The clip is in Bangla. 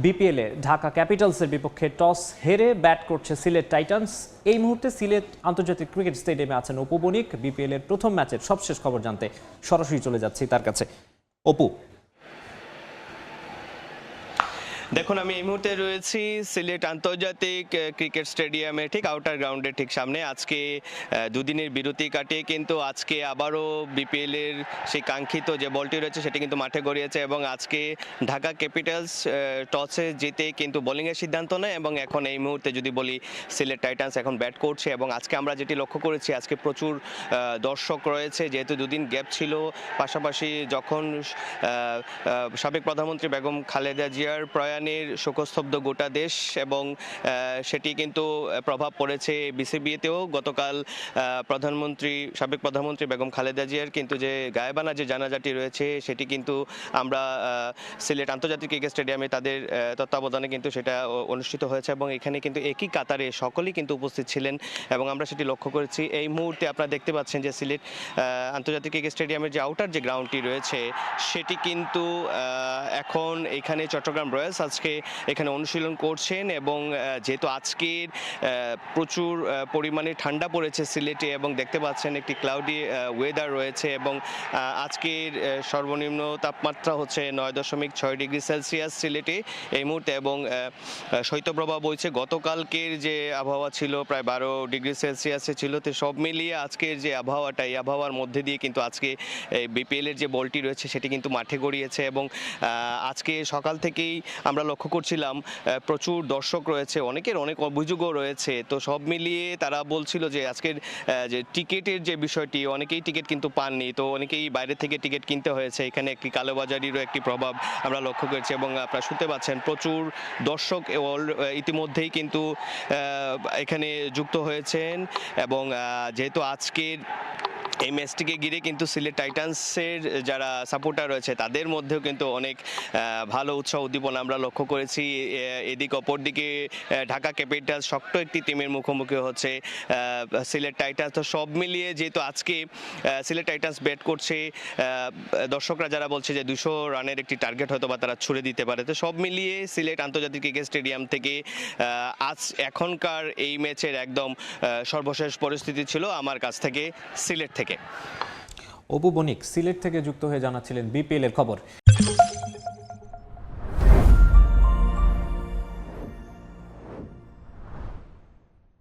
বিপিএলে ঢাকা ক্যাপিটালসের বিপক্ষে টস হেরে ব্যাট করছে সিলেট টাইটান্স। এই মুহূর্তে সিলেট আন্তর্জাতিক ক্রিকেট স্টেডিয়ামে আছেন অপু বণিক। বিপিএলের প্রথম ম্যাচের সবশেষ খবর জানতে সরাসরি চলে যাচ্ছি তার কাছে। অপু, দেখুন, আমি এই মুহূর্তে রয়েছি সিলেট আন্তর্জাতিক ক্রিকেট স্টেডিয়ামে ঠিক আউটার গ্রাউন্ডের ঠিক সামনে। আজকে দুদিনের বিরতি কাটিয়ে কিন্তু আজকে আবারও বিপিএলের সেই কাঙ্ক্ষিত যে বলটি রয়েছে সেটি কিন্তু মাঠে গড়িয়েছে এবং আজকে ঢাকা ক্যাপিটালস টসে জিতে কিন্তু বোলিংয়ের সিদ্ধান্ত নেয় এবং এখন এই মুহূর্তে যদি বলি সিলেট টাইটান্স এখন ব্যাট করছে এবং আজকে আমরা যেটি লক্ষ্য করেছি আজকে প্রচুর দর্শক রয়েছে, যেহেতু দুদিন গ্যাপ ছিল। পাশাপাশি যখন সাবেক প্রধানমন্ত্রী বেগম খালেদা জিয়ার প্রয়াণের শোকস্তব্ধ গোটা দেশ এবং সেটি কিন্তু প্রভাব পড়েছে বিসিবিতেও। গতকাল সাবেক প্রধানমন্ত্রী বেগম খালেদা জিয়ার কিন্তু যে গায়েবানা যে জানাজাটি রয়েছে সেটি কিন্তু আমরা সিলেট আন্তর্জাতিক ক্রিকেট স্টেডিয়ামে তাদের তত্ত্বাবধানে কিন্তু সেটা অনুষ্ঠিত হয়েছে এবং এখানে কিন্তু একই কাতারে সকলেই কিন্তু উপস্থিত ছিলেন এবং আমরা সেটি লক্ষ্য করেছি। এই মুহূর্তে আপনারা দেখতে পাচ্ছেন যে সিলেট আন্তর্জাতিক ক্রিকেট স্টেডিয়ামের যে আউটার যে গ্রাউন্ডটি রয়েছে সেটি কিন্তু এখন এখানে চট্টগ্রাম রয়্যালস আজকে এখানে অনুশীলন করছেন এবং যেহেতু আজকের প্রচুর পরিমাণে ঠান্ডা পড়েছে সিলেটে এবং দেখতে পাচ্ছেন একটি ক্লাউডি ওয়েদার রয়েছে এবং আজকের সর্বনিম্ন তাপমাত্রা হচ্ছে 9.6 ডিগ্রি সেলসিয়াস সিলেটে এই মুহূর্তে এবং শৈত্যপ্রবাহ বইছে। গতকালকের যে আবহাওয়া ছিল প্রায় 12 ডিগ্রি সেলসিয়াসে ছিল, তো সব মিলিয়ে আজকের যে আবহাওয়াটা এই আবহাওয়ার মধ্যে দিয়ে কিন্তু আজকে বিপিএলের যে বলটি রয়েছে সেটি কিন্তু মাঠে গড়িয়েছে এবং আজকে সকাল থেকেই আমরা লক্ষ্য করছিলাম প্রচুর দর্শক রয়েছে, অনেকের অনেক অভিযোগও রয়েছে। তো সব মিলিয়ে তারা বলছিল যে আজকের যে টিকিটের যে বিষয়টি, অনেকেই টিকিট কিন্তু পাননি, তো অনেকেই বাইরে থেকে টিকিট কিনতে হয়েছে। এখানে একটি কালোবাজারিরও একটি প্রভাব আমরা লক্ষ্য করেছি এবং আপনারা শুনতে পাচ্ছেন প্রচুর দর্শক ইতিমধ্যেই কিন্তু এখানে যুক্ত হয়েছেন এবং যেহেতু আজকের এই ম্যাচটিকে ঘিরে কিন্তু সিলেট টাইটান্সের যারা সাপোর্টার রয়েছে তাদের মধ্যেও কিন্তু অনেক ভালো উৎসাহ উদ্দীপনা আমরা লক্ষ্য করেছি। এদিক অপর দিকে ঢাকা ক্যাপিটালস শক্ত একটি টিমের মুখোমুখি হচ্ছে সিলেট টাইটান্স। তো সব মিলিয়ে যেহেতু আজকে সিলেট টাইটান্স ব্যাট করছে, দর্শকরা যারা বলছে যে 200 রানের একটি টার্গেট হয়তো বা তারা ছুড়ে দিতে পারে। তো সব মিলিয়ে সিলেট আন্তর্জাতিক ক্রিকেট স্টেডিয়াম থেকে এখনকার এই ম্যাচের একদম সর্বশেষ পরিস্থিতি ছিল আমার কাছ থেকে সিলেট থেকে। অপু বণিক সিলেট থেকে যুক্ত হয়ে জানাচ্ছিলেন বিপিএল এর খবর।